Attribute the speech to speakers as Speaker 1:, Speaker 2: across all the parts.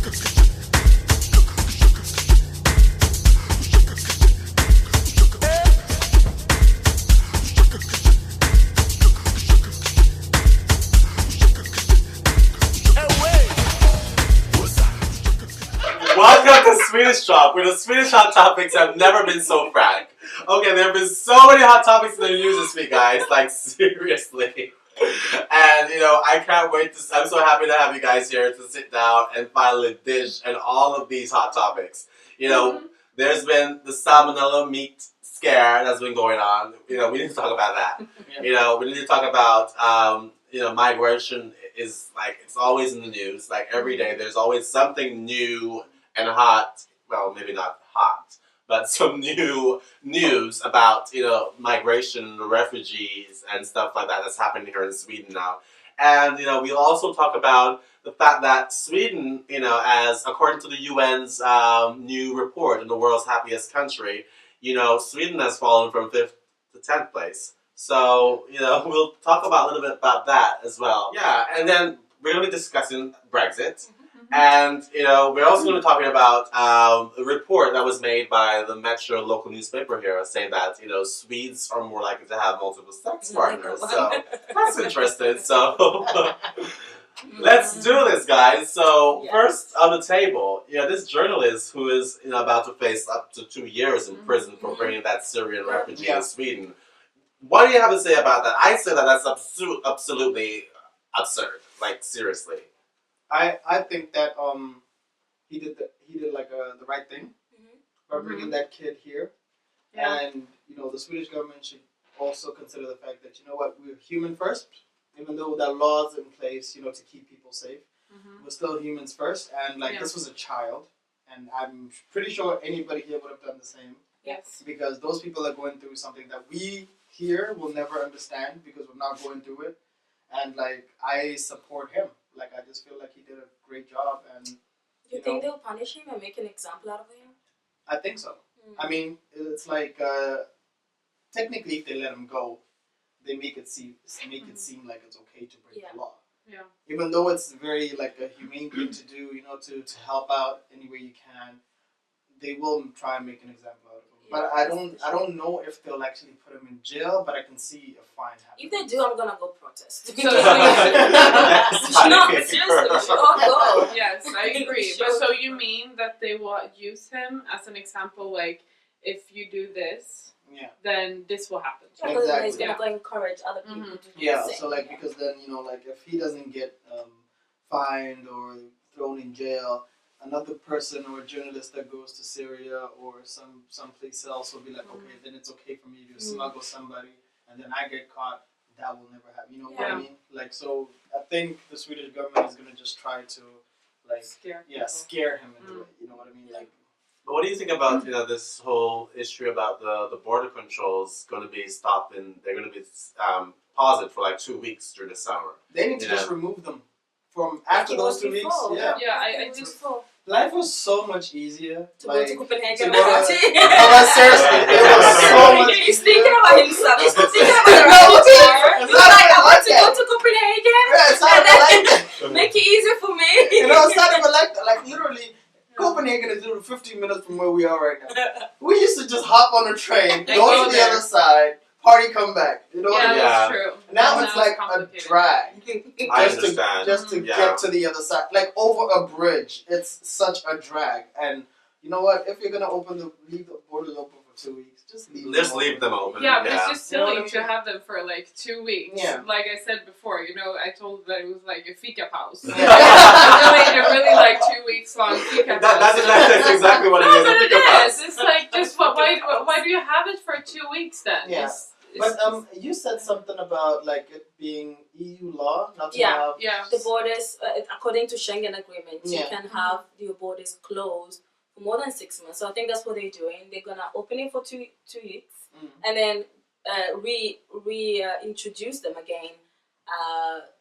Speaker 1: Welcome to Swedish Talk, where the Swedish hot topics have never been so frank. Okay, there have been so many hot topics in the news this week, guys. Like, seriously. And, I can't wait to... I'm so happy to have you guys here to sit down and finally dish on all of these hot topics. There's been the salmonella meat scare that's been going on. We need to talk about that. We need to talk about, migration is, like, it's always in the news. Like, every day there's always something new and hot, well, maybe not hot, but some new news about, migration, refugees, and stuff like that that's happening here in Sweden now. And, we'll also talk about the fact that Sweden, as according to the UN's new report in the world's happiest country, Sweden has fallen from 5th to 10th place. So, we'll talk about a little bit about that as well. Yeah, and then we're going to be discussing Brexit. And, we're also going to be talking about a report that was made by the Metro local newspaper here saying that, Swedes are more likely to have multiple sex partners. So, that's interesting. So, let's do this, guys. So, first on the table, this journalist who is, about to face up to 2 years in prison for bringing that Syrian refugee to Sweden. What do you have to say about that? I say that that's absolutely absurd. Like, seriously.
Speaker 2: I think that he did like the right thing by bringing that kid here, and the Swedish government should also consider the fact that we're human first, even though there are laws in place to keep people safe, we're still humans first, and this was a child, and I'm pretty sure anybody here would have done the same.
Speaker 3: Yes.
Speaker 2: Because those people are going through something that we here will never understand because we're not going through it, and I support him. I just feel like he did a great job, and
Speaker 3: you think they'll punish him and make an example out of him?
Speaker 2: I think so. I mean, it's technically, if they let him go, they make it seem like it's okay to break the law.
Speaker 3: Yeah.
Speaker 2: Even though it's very a humane thing to do, to help out any way you can, they will try and make an example out of him. But I don't know if they'll actually put him in jail, but I can see a fine happening.
Speaker 3: If they do, I'm gonna go protest.
Speaker 1: No,
Speaker 3: seriously, we should all go.
Speaker 4: Yes, I agree. But so you mean that they will use him as an example, if you do this, then this will happen.
Speaker 3: Yeah, exactly. He's gonna go encourage other people to do the same.
Speaker 2: So because then if he doesn't get fined or thrown in jail, another person or a journalist that goes to Syria or someplace else will be like, okay, then it's okay for me to smuggle somebody, and then I get caught. That will never happen. You know what I mean? So I think the Swedish government is gonna just try to scare him into it. You know what I mean?
Speaker 1: But what do you think about this whole issue about the border controls going to be stopped and they're going to be paused for 2 weeks during the summer?
Speaker 2: They need to just remove them from after those 2 weeks.
Speaker 4: I just.
Speaker 2: Life was so much easier.
Speaker 3: To go to Copenhagen.
Speaker 2: Seriously, it was so much easier.
Speaker 3: He's thinking about himself. He's thinking about the right. He's like, I want to go to Copenhagen.
Speaker 2: Yeah, it's not even that.
Speaker 3: Make it easier for me.
Speaker 2: It's not even like that. Literally, Copenhagen is literally 15 minutes from where we are right now. We used to just hop on a train, go to the other side, party, come back. You know what I mean?
Speaker 4: That's true.
Speaker 2: Now it's like a drag.
Speaker 1: I understand.
Speaker 2: Just to get to the other side. Over a bridge. It's such a drag. And you know what? If you're going to leave the borders open for 2 weeks, just leave them open.
Speaker 4: Yeah, but it's just silly to have them for 2 weeks.
Speaker 2: Yeah.
Speaker 4: Like I said before, I told that it was like a Fika pause. I really 2 weeks long Fika pause.
Speaker 1: That's exactly what it is.
Speaker 4: But it is. It's just why do you have it for 2 weeks then?
Speaker 2: Yeah. But you said something about it being EU law, not to have...
Speaker 4: Yeah.
Speaker 3: The borders, according to Schengen agreement, you can have your borders closed for more than 6 months. So I think that's what they're doing. They're gonna open it for 2 weeks and then reintroduce them again,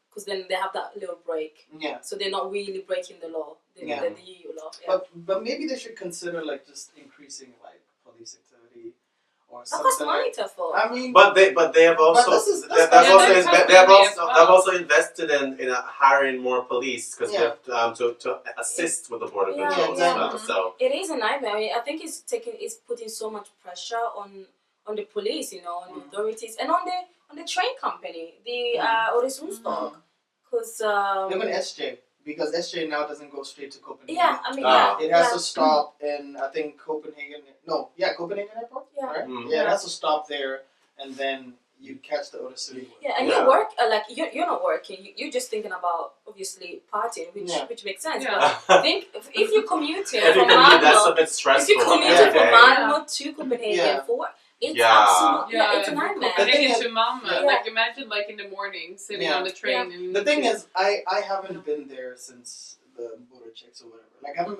Speaker 3: because then they have that little break.
Speaker 2: Yeah.
Speaker 3: So they're not really breaking the law, the EU law.
Speaker 2: But maybe they should consider just increasing police activity. or
Speaker 3: That costs
Speaker 2: something
Speaker 3: money
Speaker 2: like.
Speaker 3: to for.
Speaker 2: I mean,
Speaker 1: But they have also
Speaker 2: this is-
Speaker 1: they've
Speaker 2: that's
Speaker 1: also
Speaker 4: fine.
Speaker 1: inve-
Speaker 4: Yeah,
Speaker 1: they've also invested in hiring more police because
Speaker 2: Yeah.
Speaker 1: to assist with the border
Speaker 3: Yeah,
Speaker 1: control as
Speaker 2: yeah.
Speaker 1: well. So
Speaker 3: It is a nightmare. I mean, I think it's putting so much pressure on the police, you know, on the authorities, and on the train company, the Stock, because
Speaker 2: even SJ, because SJ now doesn't go straight to Copenhagen.
Speaker 3: yeah, I mean
Speaker 2: It has
Speaker 3: yeah.
Speaker 2: to stop in, I think, Copenhagen. No, Copenhagen Airport.
Speaker 3: Yeah.
Speaker 2: Right.
Speaker 1: Mm.
Speaker 2: Yeah, it has to stop there, and then you catch the other city.
Speaker 3: Yeah, and
Speaker 1: Yeah.
Speaker 3: you work like you're not working. You're just thinking about obviously partying, which makes sense.
Speaker 4: Yeah.
Speaker 3: But think if you're commuting
Speaker 1: if you
Speaker 3: from
Speaker 1: commute, that's a
Speaker 3: Malmo,
Speaker 1: bit
Speaker 3: if
Speaker 1: stressful.
Speaker 3: you're commuting
Speaker 2: every
Speaker 3: from
Speaker 1: day.
Speaker 3: Malmo to Copenhagen
Speaker 2: Yeah.
Speaker 3: for work, it's
Speaker 1: Yeah.
Speaker 3: absolutely it's a
Speaker 4: from
Speaker 3: nightmare.
Speaker 2: The thing
Speaker 4: Copenhagen
Speaker 2: is-
Speaker 4: to Malmö.
Speaker 2: Yeah.
Speaker 4: Like imagine like in the morning sitting
Speaker 2: Yeah.
Speaker 4: on the train.
Speaker 3: Yeah.
Speaker 4: And
Speaker 2: The thing is, I haven't been there since the border checks or whatever.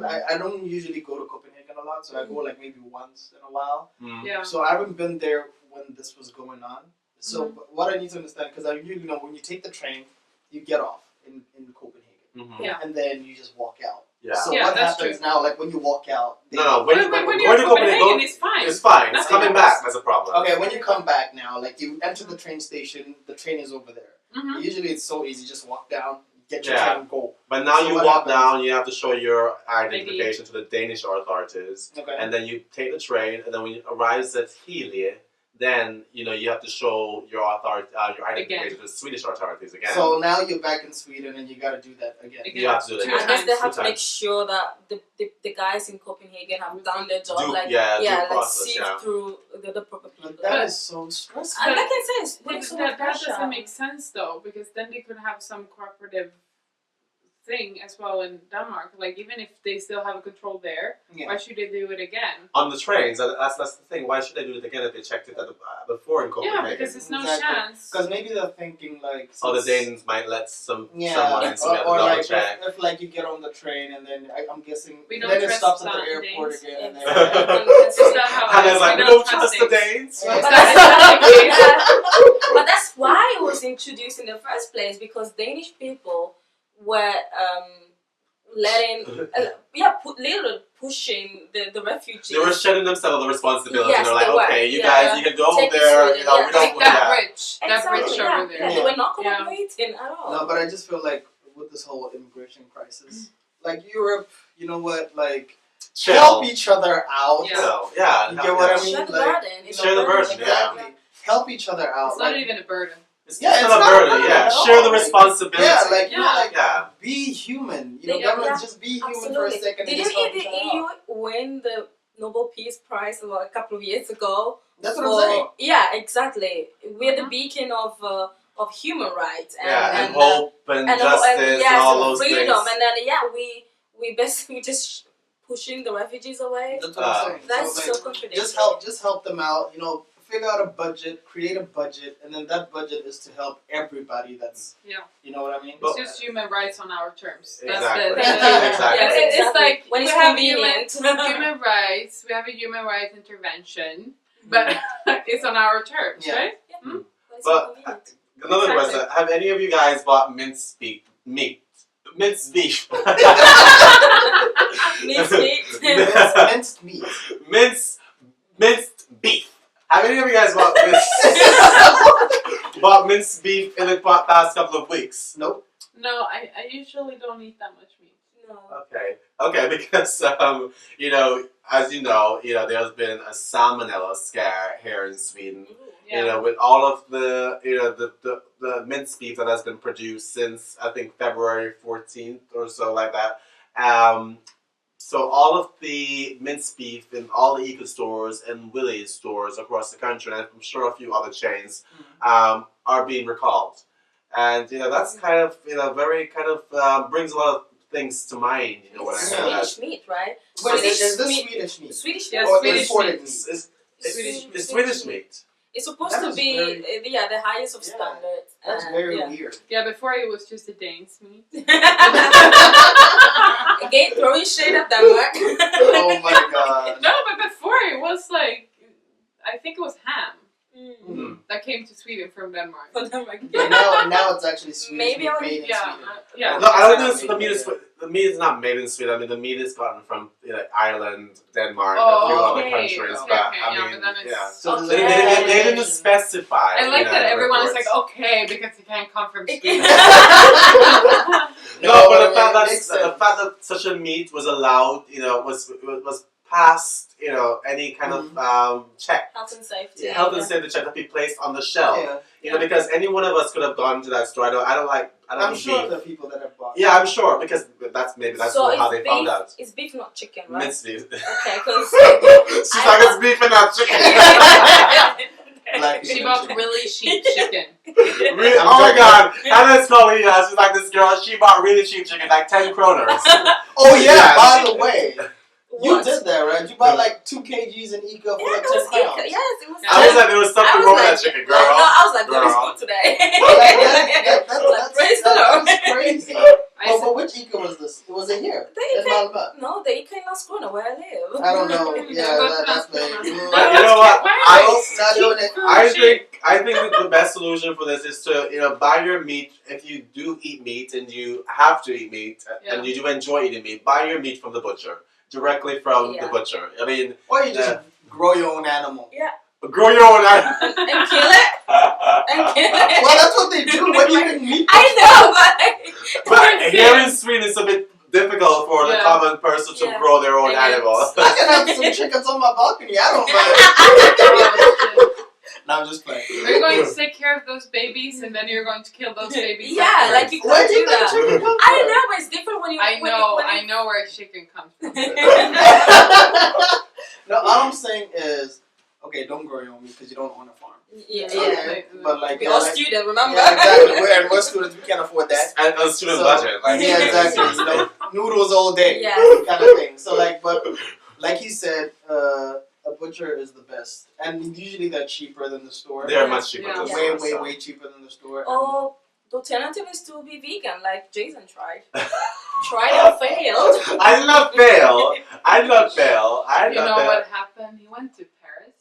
Speaker 2: Like, I don't usually go to Copenhagen a lot, so I go like maybe once in a while.
Speaker 1: Mm.
Speaker 4: yeah.
Speaker 2: So I haven't been there when this was going on. So what I need to understand, because you know, when you take the train, you get off in Copenhagen,
Speaker 1: Mhm.
Speaker 4: Yeah.
Speaker 2: and then you just walk out.
Speaker 1: Yeah.
Speaker 2: So
Speaker 4: Yeah,
Speaker 2: what
Speaker 4: that's
Speaker 2: happens now? Like when you walk out,
Speaker 1: No, when
Speaker 4: When
Speaker 1: you
Speaker 4: you're
Speaker 1: going
Speaker 4: in
Speaker 1: to
Speaker 4: Copenhagen,
Speaker 1: Copenhagen,
Speaker 4: it's fine.
Speaker 1: it's fine. It's
Speaker 4: Nothing
Speaker 1: coming
Speaker 4: else.
Speaker 1: back. That's a problem.
Speaker 2: Okay, when you come back now, like you enter the train station, the train is over there.
Speaker 4: Mhm.
Speaker 2: Usually it's so easy, just walk down, get your
Speaker 1: Yeah.
Speaker 2: train, go.
Speaker 1: But now
Speaker 2: So
Speaker 1: you
Speaker 2: what
Speaker 1: walk
Speaker 2: happens?
Speaker 1: down, you have to show your identification to the Danish authorities,
Speaker 2: Okay.
Speaker 1: and then you take the train, and then when you arrive at Healy, then you have to show your identification to the Swedish authorities again.
Speaker 2: So now you're back in Sweden, and you got to do that again.
Speaker 4: Again.
Speaker 1: you have to do it
Speaker 4: Two
Speaker 3: I
Speaker 1: again.
Speaker 3: guess they have
Speaker 1: Two
Speaker 3: to make
Speaker 1: times.
Speaker 3: sure that the guys in Copenhagen have done their job,
Speaker 1: Due-
Speaker 3: like
Speaker 1: due
Speaker 3: like
Speaker 1: process,
Speaker 3: sift
Speaker 1: yeah.
Speaker 3: through the proper people.
Speaker 2: But that is so stressful.
Speaker 3: And like I said,
Speaker 4: But
Speaker 3: there's so
Speaker 4: that
Speaker 3: much pressure.
Speaker 4: doesn't make sense though, because then they could have some cooperative thing as well in Denmark. Like even if they still have a control there,
Speaker 2: Yeah.
Speaker 4: why should they do it again?
Speaker 1: On the trains, that's the thing. Why should they do it again if they checked it before in Copenhagen?
Speaker 4: Yeah, because there's no
Speaker 2: Exactly.
Speaker 4: chance.
Speaker 2: Because maybe they're thinking like.
Speaker 1: Oh, the
Speaker 2: since-
Speaker 1: Danes might let someone in, so we have to
Speaker 2: or
Speaker 1: double
Speaker 2: like
Speaker 1: check.
Speaker 2: if like you get on the train and then I'm guessing
Speaker 4: We don't
Speaker 2: then it
Speaker 4: trust
Speaker 2: stops at the
Speaker 4: the
Speaker 2: airport
Speaker 4: Danes.
Speaker 2: again. And
Speaker 3: Yeah.
Speaker 2: then,
Speaker 4: Is that how
Speaker 1: And
Speaker 4: it
Speaker 1: it's
Speaker 4: is?
Speaker 1: like, we
Speaker 4: We
Speaker 1: don't
Speaker 4: don't
Speaker 1: trust
Speaker 4: trust
Speaker 1: the Danes.
Speaker 2: Yeah.
Speaker 3: But that's why it was introduced in the first place, because Danish people were pushing the refugees.
Speaker 1: They were shedding themselves the responsibility.
Speaker 3: Yes,
Speaker 1: and they're like,
Speaker 3: they were.
Speaker 1: okay, you
Speaker 3: Yeah.
Speaker 1: guys, you can go
Speaker 3: Take it
Speaker 1: there.
Speaker 3: Sweden,
Speaker 1: You know,
Speaker 3: yeah.
Speaker 1: we don't.
Speaker 4: Like that
Speaker 1: Yeah.
Speaker 4: rich, that rich
Speaker 3: yeah,
Speaker 4: over there.
Speaker 3: Yeah, they were not
Speaker 4: Yeah.
Speaker 3: cooperating at all.
Speaker 2: no, but I just feel like with this whole immigration crisis, like Europe, you know what, like
Speaker 1: Chill.
Speaker 2: help each other out.
Speaker 4: Yeah.
Speaker 1: So, yeah.
Speaker 2: You get what I mean?
Speaker 3: Share the
Speaker 2: Like,
Speaker 3: burden. It's
Speaker 1: share
Speaker 3: a
Speaker 1: the burden, yeah.
Speaker 2: Exactly. Help each other out.
Speaker 4: It's not
Speaker 2: like,
Speaker 4: even a burden.
Speaker 1: It's
Speaker 2: Yeah,
Speaker 1: not
Speaker 2: it's
Speaker 1: a
Speaker 2: not a
Speaker 1: burden.
Speaker 2: burden
Speaker 1: Yeah,
Speaker 2: at all.
Speaker 1: share the
Speaker 2: Like,
Speaker 1: responsibility.
Speaker 2: yeah, like you know,
Speaker 4: Yeah.
Speaker 2: like
Speaker 1: yeah.
Speaker 2: be human. You know,
Speaker 3: Yeah,
Speaker 2: government
Speaker 3: yeah.
Speaker 2: just be human
Speaker 3: Absolutely.
Speaker 2: for a second. and
Speaker 3: Didn't
Speaker 2: just help each
Speaker 3: the
Speaker 2: other
Speaker 3: EU
Speaker 2: out.
Speaker 3: win the Nobel Peace Prize a couple of years ago?
Speaker 2: That's what I'm saying.
Speaker 3: Yeah, exactly. We're the beacon of human rights
Speaker 1: And hope and justice and all those
Speaker 3: freedom,
Speaker 1: things.
Speaker 3: and then we basically just pushing the refugees away.
Speaker 2: That's what I'm saying.
Speaker 3: That's
Speaker 2: So,
Speaker 3: so
Speaker 2: like,
Speaker 3: contradictory.
Speaker 2: just help them out. You know, figure out a budget, create a budget, and then that budget is to help everybody. That's
Speaker 4: Yeah.
Speaker 2: You know what I mean?
Speaker 4: It's just human rights on our terms. That's
Speaker 1: Exactly.
Speaker 3: Exactly.
Speaker 4: Yeah, it's like
Speaker 3: when
Speaker 4: we
Speaker 3: it's
Speaker 4: have
Speaker 3: convenient.
Speaker 4: human rights. We have a human rights intervention, but it's on our terms,
Speaker 2: Yeah.
Speaker 4: right?
Speaker 3: When it's
Speaker 1: But-
Speaker 3: convenient.
Speaker 1: Another
Speaker 4: Exactly.
Speaker 1: question: have any of you guys bought minced beef? Minced beef.
Speaker 3: Minced meat.
Speaker 2: Minced meat.
Speaker 1: Minced beef. Have any of you guys bought minced beef in the past couple of weeks?
Speaker 2: Nope.
Speaker 4: No, I usually don't eat that much meat.
Speaker 3: No.
Speaker 1: Okay, because as you know, there's been a salmonella scare here in Sweden.
Speaker 4: Yeah.
Speaker 1: With all of the the minced beef that has been produced since I think February 14th or so like that. So all of the minced beef in all the Eco stores and Willys stores across the country, and I'm sure a few other chains, are being recalled. And that's kind of very kind of brings a lot of things to mind. When I
Speaker 3: It's
Speaker 1: hear that.
Speaker 3: Swedish meat, right?
Speaker 2: Wait,
Speaker 3: Swedish
Speaker 2: is this
Speaker 3: meat.
Speaker 2: Swedish meat?
Speaker 3: Swedish
Speaker 4: Yeah,
Speaker 3: meat.
Speaker 2: Or
Speaker 4: Swedish
Speaker 2: imported
Speaker 4: meat.
Speaker 2: meat?
Speaker 1: It's Swedish meat.
Speaker 3: It's supposed
Speaker 2: That
Speaker 3: to
Speaker 2: is
Speaker 3: be
Speaker 2: very-
Speaker 3: the highest of
Speaker 2: Yeah.
Speaker 3: standards.
Speaker 2: That's very
Speaker 3: yeah.
Speaker 2: weird.
Speaker 4: Yeah, before it was just a Dane's meat.
Speaker 3: Again, throwing shade at Denmark.
Speaker 2: Oh my god.
Speaker 4: No, but before it was like, I think it was ham
Speaker 1: Mm.
Speaker 4: that came to Sweden from Denmark.
Speaker 3: For Denmark.
Speaker 2: But now it's actually Swedish
Speaker 3: Maybe
Speaker 2: meat
Speaker 3: I would-
Speaker 2: made in
Speaker 4: Yeah,
Speaker 2: Sweden.
Speaker 4: yeah.
Speaker 1: No, I don't think the meat is the meat is not made in Sweden. I mean, the meat is gotten from Ireland, Denmark, a few
Speaker 4: Oh,
Speaker 1: other
Speaker 4: okay.
Speaker 1: countries.
Speaker 4: Okay,
Speaker 1: But
Speaker 4: okay,
Speaker 1: I
Speaker 4: yeah,
Speaker 1: mean,
Speaker 4: but then it's-
Speaker 1: yeah.
Speaker 2: So does
Speaker 1: They,
Speaker 2: it-
Speaker 1: they, they didn't specify.
Speaker 4: I like that everyone is like,
Speaker 1: reports.
Speaker 4: okay, because it can't come from Sweden.
Speaker 1: No, but the fact
Speaker 2: it makes sense.
Speaker 1: that such a meat was allowed, was past, any kind of check.
Speaker 3: Health and safety.
Speaker 1: Health and safety check that be placed on the shelf.
Speaker 2: Yeah.
Speaker 1: Because any one of us could have gone to that store. I don't
Speaker 2: I'm
Speaker 1: eat
Speaker 2: sure
Speaker 1: beef.
Speaker 2: there are people that have bought.
Speaker 1: Yeah, I'm sure because that's
Speaker 3: So
Speaker 1: how
Speaker 3: it's
Speaker 1: they found
Speaker 3: beef-
Speaker 1: out.
Speaker 3: It's beef, not chicken, right?
Speaker 1: Minced beef.
Speaker 3: Okay, because
Speaker 1: She's like, it's beef and not chicken.
Speaker 2: Like
Speaker 4: She bought really cheap chicken.
Speaker 1: Really? Oh my god, Hannah's calling me. She's like, this girl, she bought really cheap chicken, like 10 kroners.
Speaker 2: Oh yeah,
Speaker 1: Yes.
Speaker 2: by the way, you
Speaker 3: What?
Speaker 2: did that, right? You bought like 2 kgs in Ica for
Speaker 3: Yeah,
Speaker 2: like
Speaker 3: it was
Speaker 2: 10 pounds.
Speaker 3: Ica. Yes, it was.
Speaker 1: I was like, there was something wrong with that chicken, girl.
Speaker 3: No, I was like, God is
Speaker 1: Girl.
Speaker 3: good today. Praise the Lord.
Speaker 2: That's crazy.
Speaker 4: I
Speaker 2: But which Ica was this? Was it here?
Speaker 3: The
Speaker 2: In
Speaker 3: Ica,
Speaker 2: Malmö?
Speaker 3: no, the Ica in Landskrona where I live.
Speaker 2: I don't know. Yeah,
Speaker 4: Go to
Speaker 2: that's
Speaker 4: Landskrona.
Speaker 2: maybe.
Speaker 1: But you know what?
Speaker 2: Not doing it.
Speaker 1: I think that the best solution for this is to buy your meat. If you do eat meat and you have to eat meat and you do enjoy eating meat, buy your meat from the butcher, directly from the butcher. I mean,
Speaker 2: Or you just grow your own animal.
Speaker 1: grow your own animal.
Speaker 3: And kill it. And kill it.
Speaker 2: Well, that's what they do when you eat meat.
Speaker 3: I know,
Speaker 1: But here in Sweden, it's a bit difficult for the common person to grow their own animal.
Speaker 2: I can have some chickens on my balcony. I don't mind. No, I'm just playing.
Speaker 4: Are you going to take care of those babies and then you're going to kill those babies?
Speaker 3: Yeah,
Speaker 4: afterwards?
Speaker 3: like you
Speaker 2: Where
Speaker 3: can't
Speaker 2: did
Speaker 3: do
Speaker 2: that
Speaker 3: that.
Speaker 2: chicken come
Speaker 3: I don't
Speaker 2: from?
Speaker 3: know, but it's different when you.
Speaker 4: I know where chicken comes from.
Speaker 2: No, all I'm saying is, okay, don't grow your own meat because you don't own a farm.
Speaker 3: Yeah.
Speaker 2: Okay? But like,
Speaker 3: We all students, remember?
Speaker 2: yeah, exactly. We're students. We can't afford that.
Speaker 1: And a student
Speaker 2: So-
Speaker 1: budget. Like,
Speaker 2: Yeah, exactly. You know, noodles all day.
Speaker 3: Yeah.
Speaker 2: Kind of thing. So like, but like he said, a butcher is the best, and usually they're cheaper than the store.
Speaker 1: They're much cheaper.
Speaker 4: Yeah.
Speaker 1: than the store,
Speaker 2: Way cheaper than the store.
Speaker 3: Or the alternative is to be vegan, like Jason tried. Tried and failed.
Speaker 1: I did not fail. I did not fail. I did
Speaker 4: You
Speaker 1: not
Speaker 4: know
Speaker 1: fail.
Speaker 4: what happened? He went to Paris.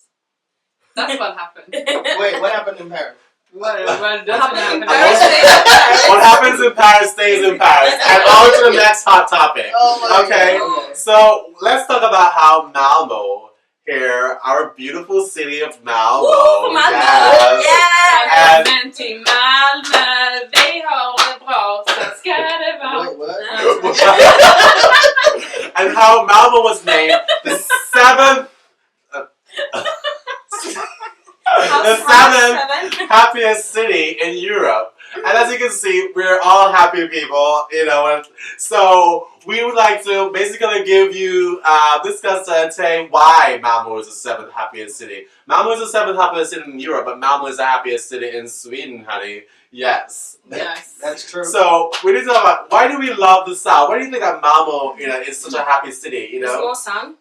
Speaker 4: That's what happened.
Speaker 2: Wait, what happened in Paris?
Speaker 4: What doesn't
Speaker 3: Happened
Speaker 4: happen
Speaker 3: in
Speaker 4: in
Speaker 3: Paris.
Speaker 4: Paris?
Speaker 1: What happens in Paris stays in Paris. And on to the next hot topic.
Speaker 2: Oh my
Speaker 1: Okay.
Speaker 2: God.
Speaker 1: So let's talk about how Malmo here, our beautiful city of Malmo.
Speaker 3: Woo, Malmö.
Speaker 1: Yes.
Speaker 3: Yeah.
Speaker 1: And-
Speaker 4: Men till Malmö, vi har det bra, så ska det vara.
Speaker 2: Wait, what?
Speaker 1: And how Malmo was named the seventh the seventh happiest city in Europe. And as you can see, we're all happy people, and so we would like to basically give you, discuss and say why Malmo is the seventh happiest city. Malmo is the seventh happiest city in Europe, but Malmo is the happiest city in Sweden, honey. Yes.
Speaker 4: Yes.
Speaker 2: That's true.
Speaker 1: So we need to talk about, why do we love the South? Why do you think that Malmo, is such a happy city,
Speaker 3: There's more sun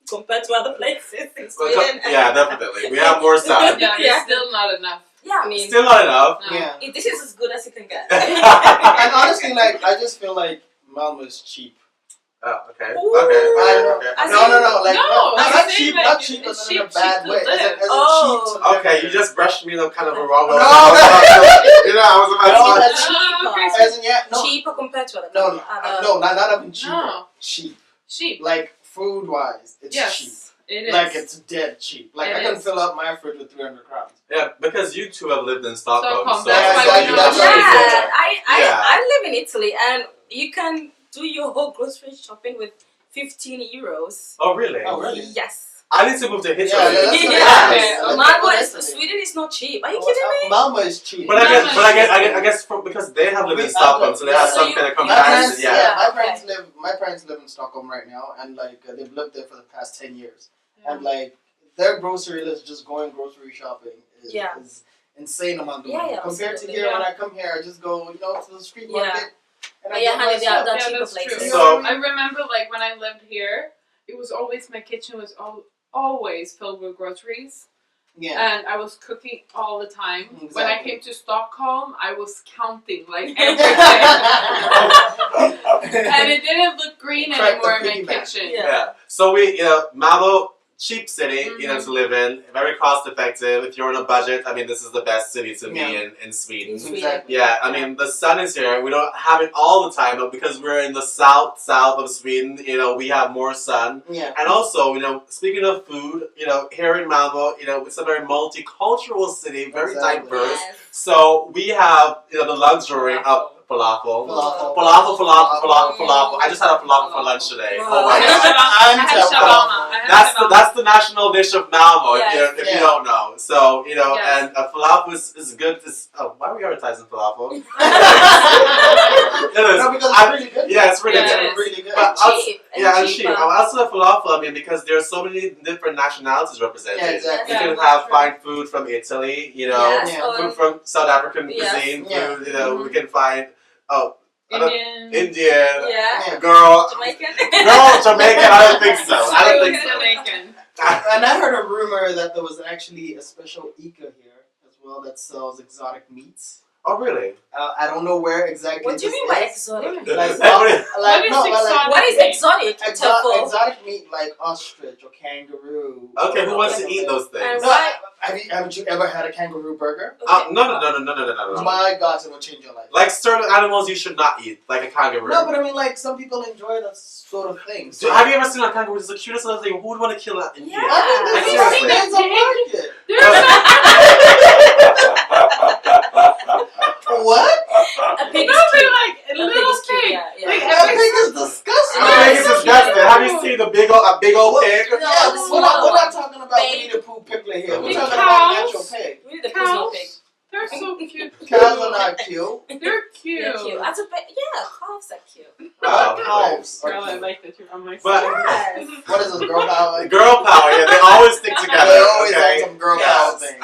Speaker 3: compared to other places in
Speaker 1: Well,
Speaker 3: Sweden.
Speaker 1: yeah, definitely. We have more sun.
Speaker 4: Yeah,
Speaker 3: Yeah.
Speaker 4: it's still not enough.
Speaker 3: Yeah, I mean,
Speaker 1: Still not enough.
Speaker 4: No.
Speaker 2: Yeah.
Speaker 3: this is as good as you can get.
Speaker 2: And honestly, like, I just feel like Malmo is cheap.
Speaker 1: Oh, okay.
Speaker 3: Ooh.
Speaker 1: Okay.
Speaker 3: As
Speaker 2: No, like,
Speaker 4: No,
Speaker 2: not
Speaker 4: I'm
Speaker 2: cheap,
Speaker 4: saying, like,
Speaker 2: not cheap,
Speaker 4: it's
Speaker 2: but in a
Speaker 4: cheap
Speaker 2: bad
Speaker 4: to
Speaker 2: way. As
Speaker 4: live.
Speaker 2: in
Speaker 3: Oh.
Speaker 2: cheap to
Speaker 1: Okay,
Speaker 2: live
Speaker 1: you
Speaker 2: in.
Speaker 1: just brushed me the kind of a wrong way.
Speaker 2: No,
Speaker 1: I was about
Speaker 2: No,
Speaker 1: to
Speaker 2: that's
Speaker 3: cheaper.
Speaker 2: As in, yeah, no,
Speaker 3: Cheaper compared to other
Speaker 2: no, not even cheaper.
Speaker 4: No.
Speaker 2: Cheap.
Speaker 4: Cheap.
Speaker 2: Like, food-wise, it's cheap.
Speaker 4: Yes, it is.
Speaker 2: Like, it's dead cheap. Like,
Speaker 4: It
Speaker 2: I can
Speaker 4: is.
Speaker 2: fill up my fridge with 300 crowns.
Speaker 1: Yeah, because you two have lived in Stockholm.
Speaker 4: Stockholm,
Speaker 1: So
Speaker 4: that's
Speaker 2: why we
Speaker 1: you
Speaker 2: know
Speaker 1: have
Speaker 2: that.
Speaker 3: Yeah,
Speaker 1: Yeah.
Speaker 3: I live in Italy and you can do your whole grocery shopping with 15 euros.
Speaker 1: Oh, really?
Speaker 2: Oh, really?
Speaker 3: Yes.
Speaker 1: I need to move to Italy.
Speaker 2: Yeah, that's
Speaker 3: Yeah.
Speaker 2: yeah.
Speaker 3: Malmo is, Sweden is not cheap. Are you kidding me?
Speaker 2: Malmo is cheap.
Speaker 1: But I guess because they have lived in Stockholm, so they have
Speaker 3: So
Speaker 1: some
Speaker 3: you-
Speaker 1: kind of
Speaker 3: you-
Speaker 2: My
Speaker 1: comparison.
Speaker 2: parents,
Speaker 1: Yeah.
Speaker 2: my parents live in Stockholm right now, and like they've lived there for the past 10 years, and like their grocery list, just going grocery shopping, is insane amount of money.
Speaker 3: Yeah,
Speaker 2: Compared to
Speaker 3: absolutely.
Speaker 2: here, when I come here, I just go, to the street
Speaker 3: Yeah.
Speaker 2: market, and I
Speaker 3: Yeah,
Speaker 2: get my
Speaker 3: honey, they are
Speaker 2: stuff.
Speaker 3: cheaper
Speaker 4: that's
Speaker 3: places.
Speaker 4: true.
Speaker 1: So-
Speaker 4: I remember, like, when I lived here, it was always, my kitchen was always filled with groceries.
Speaker 2: Yeah.
Speaker 4: And I was cooking all the time.
Speaker 2: Exactly.
Speaker 4: When I came to Stockholm, I was counting, like,
Speaker 2: Yeah.
Speaker 4: everything. And it didn't look green
Speaker 2: Crack the
Speaker 4: anymore in my
Speaker 2: piggy bank.
Speaker 4: kitchen.
Speaker 3: Yeah.
Speaker 1: Yeah. So we, Malmo, cheap city, to live in, very cost effective. If you're on a budget, I mean, this is the best city to be in Sweden.
Speaker 2: Exactly.
Speaker 1: Yeah, I mean, the sun is here. We don't have it all the time, but because we're in the south of Sweden, we have more sun.
Speaker 2: Yeah.
Speaker 1: And also, speaking of food, here in Malmo, it's a very multicultural city, very diverse.
Speaker 3: Yes.
Speaker 1: So we have, the luxury of falafel. I just had a falafel for lunch today. Oh my god. That's the national dish of Malmo, if you don't know. So, and falafel is good. Why are we advertising falafel?
Speaker 2: No, because it's really good.
Speaker 1: Yeah, it's really
Speaker 2: It's
Speaker 1: good.
Speaker 2: really good.
Speaker 3: And cheap.
Speaker 1: And cheap. Also the falafel, I mean, because there are so many different nationalities represented.
Speaker 2: Yeah, exactly.
Speaker 1: You can have fine food from Italy, food from South African cuisine, food, we can find Indian, girl,
Speaker 3: Jamaican.
Speaker 1: Jamaican, I don't think so. I don't think so.
Speaker 4: Jamaican.
Speaker 2: And I heard a rumor that there was actually a special Ika here as well that sells exotic meats.
Speaker 1: Oh, really?
Speaker 2: I don't know where exactly.
Speaker 3: What do you mean by exotic?
Speaker 4: What
Speaker 3: is exotic?
Speaker 2: Exotic meat like ostrich or kangaroo.
Speaker 1: Okay, who wants to eat those things?
Speaker 2: No, haven't you ever had a kangaroo burger?
Speaker 1: No.
Speaker 2: My God, it will change your life.
Speaker 1: Like certain animals you should not eat, like a kangaroo.
Speaker 2: No, but I mean, like some people enjoy that sort of thing. So
Speaker 1: have you ever seen a kangaroo? It's the cutest little thing. Who would want to kill that?
Speaker 3: Yeah.
Speaker 2: I think
Speaker 1: Seriously.
Speaker 2: that's a market. What?
Speaker 3: A pig is
Speaker 4: No,
Speaker 3: cute.
Speaker 4: like a little pig. Like
Speaker 2: That pig is disgusting.
Speaker 1: The pig is disgusting. Have you seen a big old pig?
Speaker 3: No,
Speaker 2: Yeah,
Speaker 3: the
Speaker 2: we're
Speaker 3: small
Speaker 2: not
Speaker 3: one.
Speaker 2: talking about Winnie the Pooh Piglet here. We're
Speaker 1: The
Speaker 2: talking about
Speaker 4: cows.
Speaker 2: natural pig.
Speaker 3: Really, the pig's not big.
Speaker 4: They're so cute.
Speaker 2: Cows are not cute.
Speaker 4: They're cute.
Speaker 3: They're cute. That's a bit. Yeah, calves are cute.
Speaker 2: Cows.
Speaker 4: Girl, I like that you're on my
Speaker 1: But-
Speaker 4: side.
Speaker 3: Yes.
Speaker 2: What is this, girl power?
Speaker 1: Girl power, yeah, they always stick together.
Speaker 2: They always
Speaker 1: okay?
Speaker 2: have some girl power thing.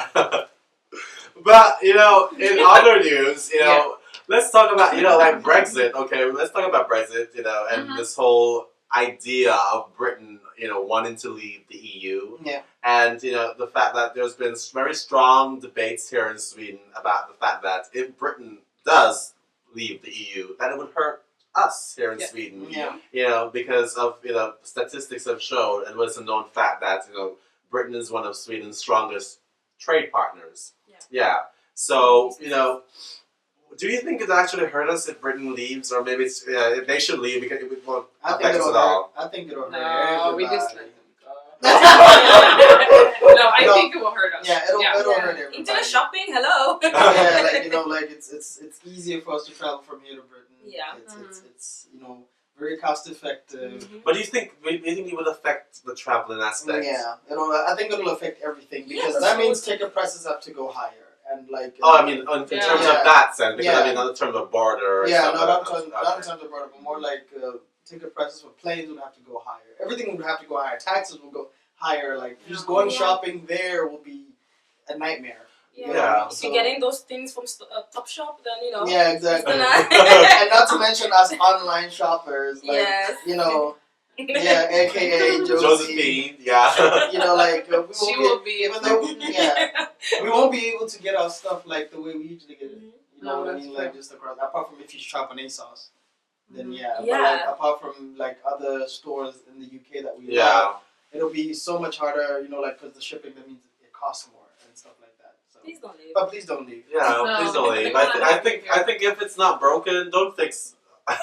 Speaker 1: But, in other news, let's talk about, like Brexit, okay? Let's talk about Brexit, and this whole idea of Britain, wanting to leave the EU.
Speaker 2: Yeah.
Speaker 1: And, the fact that there's been very strong debates here in Sweden about the fact that if Britain does leave the EU, that it would hurt us here in Sweden.
Speaker 2: Yeah.
Speaker 1: Because of, statistics have shown, and it's a known fact that, Britain is one of Sweden's strongest trade partners. Yeah. So, do you think it actually hurt us if Britain leaves, or maybe it's if they should leave because it won't affect us at all?
Speaker 2: I think it'll hurt
Speaker 4: No, we just let
Speaker 2: everybody.
Speaker 4: them go. No, I think it will hurt us.
Speaker 2: Yeah, it'll hurt everybody.
Speaker 3: Internet shopping, hello.
Speaker 2: Yeah, it's easier for us to travel from here to Britain.
Speaker 3: Yeah.
Speaker 2: It's very cost effective.
Speaker 1: But do you think it will affect the traveling aspect?
Speaker 2: Yeah, I think it'll affect everything because
Speaker 3: Yeah,
Speaker 2: that means ticket prices have to go higher and like.
Speaker 1: I mean, in terms of that sense, because I mean, not in terms of border. Or
Speaker 2: Yeah,
Speaker 1: something.
Speaker 2: not in terms of border, but more like ticket prices for planes would have to go higher. Everything would have to go higher. Taxes will go higher. Like just going shopping there will be a nightmare.
Speaker 1: Yeah.
Speaker 3: If you're getting those things from Topshop, then
Speaker 2: Yeah, exactly.
Speaker 3: It's
Speaker 2: And not to mention us online shoppers, like
Speaker 3: Yes.
Speaker 2: AKA
Speaker 1: Josephine, yeah.
Speaker 4: She will be
Speaker 2: even though we won't be able to get our stuff like the way we usually get it. You know what I mean? Like just across, apart from if you shop on ASOS, then But like apart from like other stores in the UK that we love, it'll be so much harder. Because the shipping, that means it costs more and stuff like that. So.
Speaker 3: Please don't leave.
Speaker 2: But please don't leave.
Speaker 1: Yeah,
Speaker 4: No,
Speaker 1: please don't leave.
Speaker 4: I
Speaker 1: I think if it's not broken, don't fix.
Speaker 4: What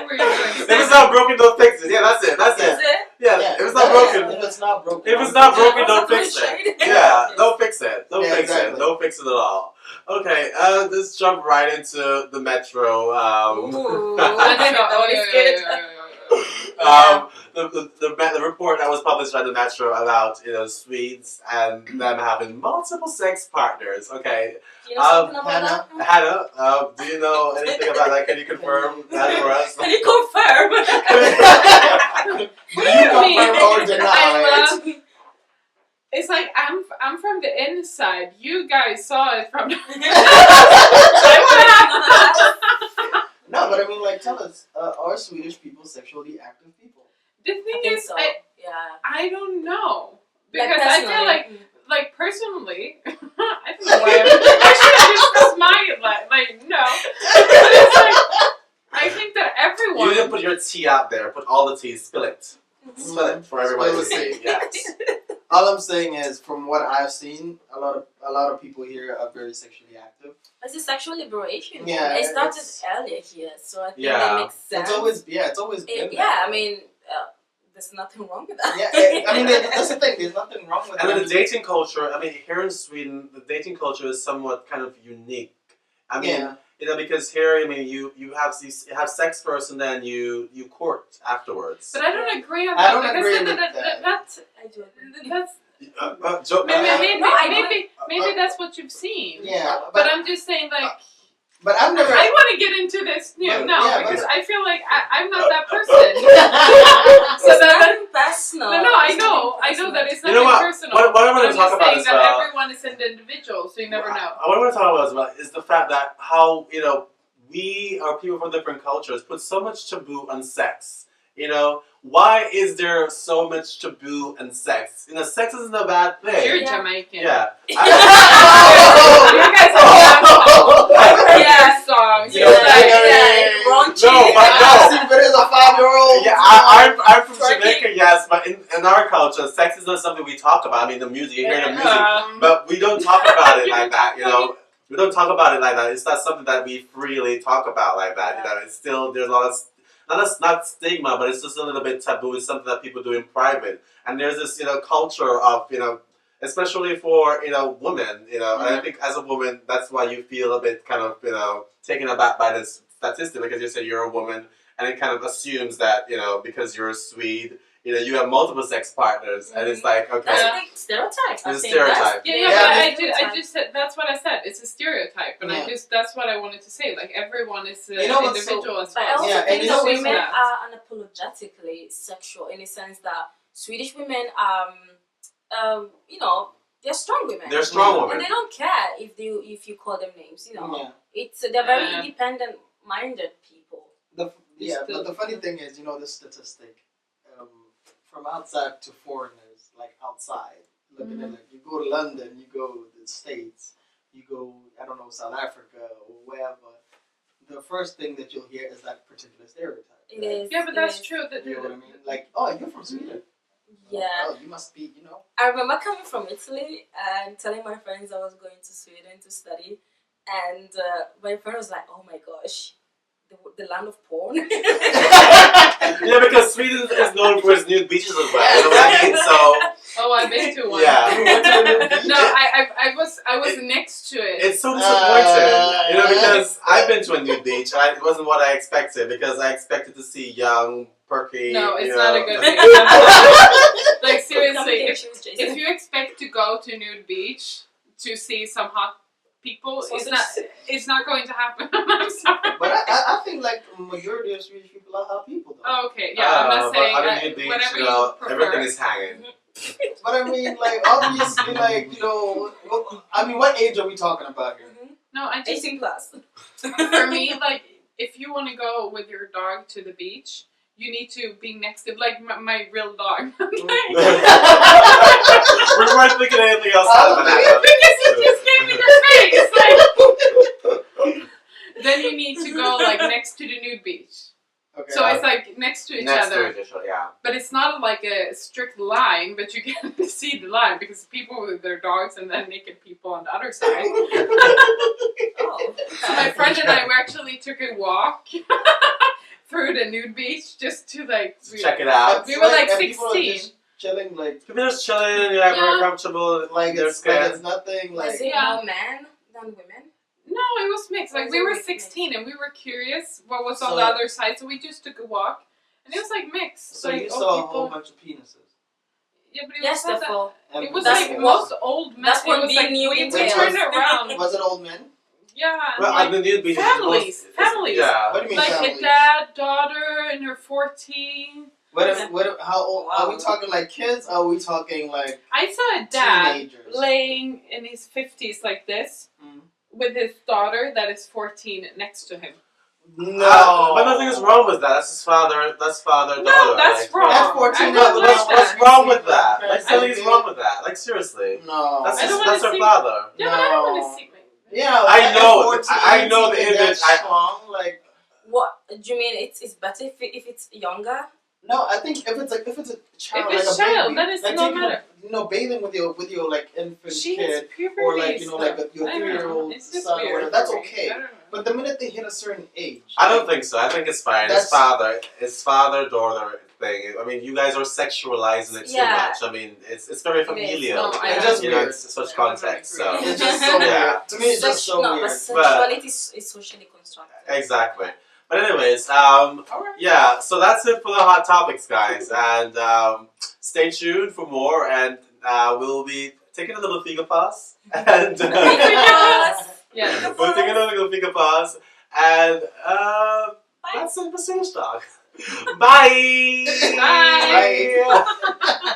Speaker 4: were you going to
Speaker 1: If
Speaker 4: say?
Speaker 1: it's not broken, don't fix it. Yeah, that's it. That's
Speaker 3: Is
Speaker 1: it.
Speaker 3: it?
Speaker 1: Yeah, if it's not broken.
Speaker 2: If it's not broken.
Speaker 1: If it's not broken, don't
Speaker 3: Yeah,
Speaker 1: fix it.
Speaker 3: shade.
Speaker 1: Yeah, don't fix it. Don't fix
Speaker 2: exactly.
Speaker 1: it. Don't fix it at all. Okay, let's jump right into the metro. The report that was published by the Metro about Swedes and them having multiple sex partners. Okay,
Speaker 3: Do you know something about that?
Speaker 1: Hannah, do you know anything about that? Can you confirm that for us?
Speaker 3: Can you confirm?
Speaker 2: Do you confirm or deny?
Speaker 4: I love. It's like I'm from the inside. You guys saw it from.
Speaker 2: No, but I mean, like, tell us, are Swedish people sexually active people?
Speaker 4: The thing
Speaker 3: I think
Speaker 4: is,
Speaker 3: so.
Speaker 4: I don't know because
Speaker 3: Like,
Speaker 4: I feel
Speaker 3: personally.
Speaker 4: like personally, I don't know why I should have discussed my like no. But it's like I think that everyone.
Speaker 1: You didn't put your tea out there. Put all the tea. Spill it. Spell it for everybody to see. Yes.
Speaker 2: All I'm saying is, from what I've seen, a lot of people here are very sexually active.
Speaker 3: It's a sexual liberation.
Speaker 2: Yeah,
Speaker 3: it started earlier here, so I think
Speaker 1: Yeah.
Speaker 3: that makes sense.
Speaker 2: It's always been.
Speaker 3: Yeah, I mean, there's nothing wrong with that.
Speaker 2: Yeah, I mean, that's the thing. There's nothing wrong with
Speaker 1: And
Speaker 2: that.
Speaker 1: then the dating culture, I mean, here in Sweden, the dating culture is somewhat kind of unique. I mean, because here, I mean, you have sex first and then you court afterwards.
Speaker 4: But I don't agree on that.
Speaker 2: I don't agree with that.
Speaker 3: I do agree.
Speaker 4: That's
Speaker 3: I
Speaker 4: maybe that's what you've seen.
Speaker 2: Yeah,
Speaker 4: But I'm just saying, like,
Speaker 2: but I've never.
Speaker 4: I want to get into this
Speaker 2: But-
Speaker 4: now
Speaker 2: yeah,
Speaker 4: because
Speaker 2: but-
Speaker 4: I feel like I'm not that person.
Speaker 3: So
Speaker 4: So that-
Speaker 3: nothing personal.
Speaker 4: No, I know that it's
Speaker 1: You know
Speaker 4: nothing
Speaker 1: what?
Speaker 4: personal.
Speaker 1: What I want
Speaker 4: I'm
Speaker 1: to talk
Speaker 4: just
Speaker 1: about
Speaker 4: saying
Speaker 1: as
Speaker 4: that
Speaker 1: well.
Speaker 4: everyone is an individual, so you never know.
Speaker 1: What I want to talk about as well is the fact that how, we are people from different cultures put so much taboo on sex. Why is there so much taboo on sex? Sex isn't a bad thing.
Speaker 4: You're
Speaker 3: Yeah.
Speaker 4: Jamaican.
Speaker 1: Yeah.
Speaker 4: You guys have that song.
Speaker 1: Yeah,
Speaker 3: raunchy.
Speaker 1: No, but no.
Speaker 2: But there's a 5-year-old.
Speaker 1: Yeah, I'm from
Speaker 3: Twerking.
Speaker 1: Jamaica, yes, but in our culture, sex is not something we talk about. I mean, the music, you hear the music, but we don't talk about it like that, We don't talk about it like that. It's not something that we freely talk about like that, It's still, there's a lot of, not stigma, but it's just a little bit taboo. It's something that people do in private. And there's this, culture of, especially for, women, and I think as a woman, that's why you feel a bit kind of, taken aback by this statistic because you say you're a woman and it kind of assumes that, because you're a Swede, you have multiple sex partners and it's like, okay.
Speaker 3: That's a big stereotype. I
Speaker 1: It's a
Speaker 3: think
Speaker 1: stereotype.
Speaker 4: I just said that's what I said. It's a stereotype, and
Speaker 2: Yeah.
Speaker 4: that's what I wanted to say. Like everyone is an
Speaker 2: what's
Speaker 4: individual as
Speaker 3: But I
Speaker 4: well.
Speaker 3: also
Speaker 2: Yeah,
Speaker 3: think
Speaker 2: and
Speaker 3: that
Speaker 2: you know
Speaker 3: women
Speaker 4: that.
Speaker 3: are unapologetically sexual in the sense that Swedish women, they're strong women.
Speaker 1: They're strong
Speaker 3: And
Speaker 1: women.
Speaker 3: they don't care if you call them names.
Speaker 2: Yeah.
Speaker 3: They're very
Speaker 4: Yeah.
Speaker 3: independent-minded people.
Speaker 2: But the funny thing is, this statistic, from outside to foreigners, like outside, looking at you go to London, you go to the States, you go, I don't know, South Africa or wherever, the first thing that you'll hear is that particular stereotype.
Speaker 3: It is.
Speaker 4: Yeah, but that's true. That
Speaker 2: You know what I mean? Like, oh, you're from Sweden.
Speaker 3: Yeah.
Speaker 2: Oh, you must be,
Speaker 3: I remember coming from Italy and telling my friends I was going to Sweden to study, and my friend was like, "Oh my gosh, the land of porn."
Speaker 1: Yeah, because Sweden is known for its nude beaches as well. You know what I mean? So
Speaker 4: Oh, I've been to one.
Speaker 1: yeah,
Speaker 4: No, I was next to it.
Speaker 1: it's so disappointing. Because I've been to a nude beach. And it wasn't what I expected because I expected to see young, perky.
Speaker 4: No, it's not a good thing. Like seriously, if you expect to go to nude beach to see some hot people, it's not going to happen. I'm sorry.
Speaker 2: But I think like majority of Swedish people are hot people though.
Speaker 4: Oh, okay, yeah, I'm not saying
Speaker 1: but on a nude beach,
Speaker 4: whatever you prefer.
Speaker 1: everything is hanging.
Speaker 2: But I mean, like obviously, like I mean, what age are we talking about here?
Speaker 4: No, I just
Speaker 3: 18 plus.
Speaker 4: for me, like if you want to go with your dog to the beach, you need to be next to like my real dog.
Speaker 1: We weren't thinking anything else.
Speaker 4: Because it just came in your face. Like, then you need to go like next to the nude beach.
Speaker 2: Okay.
Speaker 4: So it's like next to each
Speaker 1: Next
Speaker 4: other.
Speaker 1: to each other, yeah.
Speaker 4: But it's not like a strict line, but you can see the line because people with their dogs and then naked people on the other side.
Speaker 3: Oh.
Speaker 4: So my friend and I actually took a walk through the nude beach just to like
Speaker 1: Check it out.
Speaker 4: We were like
Speaker 2: and people are
Speaker 4: 16.
Speaker 2: just chilling, like
Speaker 1: People are just chilling, very comfortable. They're
Speaker 2: it's
Speaker 1: scared.
Speaker 2: nothing. Like
Speaker 3: Is it more men than women?
Speaker 4: No, it was mixed. Like
Speaker 3: Was
Speaker 4: we
Speaker 3: it
Speaker 4: were
Speaker 3: mixed?
Speaker 4: 16 and we were curious what was on
Speaker 2: So-
Speaker 4: the other side, so we just took a walk and it was like mixed.
Speaker 2: so
Speaker 4: like
Speaker 2: you
Speaker 4: old
Speaker 2: saw a
Speaker 4: people.
Speaker 2: whole bunch of penises.
Speaker 4: Yeah, but it
Speaker 3: Yes,
Speaker 4: was not
Speaker 3: therefore.
Speaker 2: And
Speaker 4: it was
Speaker 3: That's
Speaker 4: like
Speaker 3: what-
Speaker 4: most old men.
Speaker 3: that's what
Speaker 4: it was
Speaker 3: being
Speaker 4: like
Speaker 3: new
Speaker 4: we
Speaker 3: entails.
Speaker 4: turned around.
Speaker 2: Was it old men?
Speaker 4: Yeah, and
Speaker 1: Well,
Speaker 4: like
Speaker 1: the nude beach
Speaker 4: families.
Speaker 1: Yeah.
Speaker 2: What do you mean
Speaker 4: like
Speaker 2: families?
Speaker 4: a dad, daughter, and her 14.
Speaker 2: How old are we talking? Like kids? Or are we talking like
Speaker 4: I saw a dad
Speaker 2: teenagers?
Speaker 4: laying in his 50s like this
Speaker 2: Mm.
Speaker 4: with his daughter that is 14 next to him.
Speaker 2: No,
Speaker 1: But nothing is wrong with that. That's his father. That's father.
Speaker 4: No,
Speaker 1: daughter.
Speaker 4: that's wrong.
Speaker 2: That's 14.
Speaker 4: I don't like
Speaker 1: What's
Speaker 4: that.
Speaker 1: wrong with that? Like,
Speaker 2: Okay.
Speaker 1: nothing's wrong with that. Like, seriously.
Speaker 2: No,
Speaker 1: That's
Speaker 4: I don't
Speaker 1: that's
Speaker 4: wanna
Speaker 1: her
Speaker 4: see-
Speaker 1: father.
Speaker 4: Yeah, but I don't
Speaker 2: No.
Speaker 4: want to see my...
Speaker 2: yeah.
Speaker 1: I know.
Speaker 2: at 14,
Speaker 1: I know the
Speaker 2: even that
Speaker 1: image.
Speaker 2: strong, like
Speaker 3: What do you mean? It's better if it's younger.
Speaker 2: No, I think if it's a child,
Speaker 4: If it's
Speaker 2: like a
Speaker 4: child,
Speaker 2: baby,
Speaker 4: then it's
Speaker 2: like
Speaker 4: no
Speaker 2: taking
Speaker 4: matter.
Speaker 2: bathing with your like infant
Speaker 4: She
Speaker 2: kid,
Speaker 4: hits puberty
Speaker 2: or like
Speaker 4: stuff.
Speaker 2: your
Speaker 4: I don't know.
Speaker 2: 3-year-old
Speaker 4: It's just
Speaker 2: son, or
Speaker 4: weird
Speaker 2: whatever, that's
Speaker 4: for me.
Speaker 2: okay.
Speaker 4: I don't know.
Speaker 2: But the minute they hit a certain age,
Speaker 1: I don't think so. I think it's fine.
Speaker 2: That's-
Speaker 1: It's father daughter thing. I mean, you guys are sexualizing it too
Speaker 3: Yeah.
Speaker 1: much. I mean, it's very familial.
Speaker 4: No,
Speaker 2: It's just
Speaker 1: You know,
Speaker 2: weird.
Speaker 1: it's such
Speaker 4: I
Speaker 1: context. So
Speaker 4: agree.
Speaker 2: It's just so
Speaker 1: Yeah.
Speaker 2: weird. To me, it's just so
Speaker 3: No,
Speaker 2: weird.
Speaker 3: but sexuality is socially constructed.
Speaker 1: exactly. But anyways,
Speaker 4: Alright.
Speaker 1: yeah. So that's it for the hot topics, guys, and stay tuned for more. And we'll be taking a little Fika pause, and
Speaker 4: Yeah.
Speaker 1: we're taking a little Fika pause, and that's it for Swedish Talk. Bye.
Speaker 4: Bye.
Speaker 2: Bye.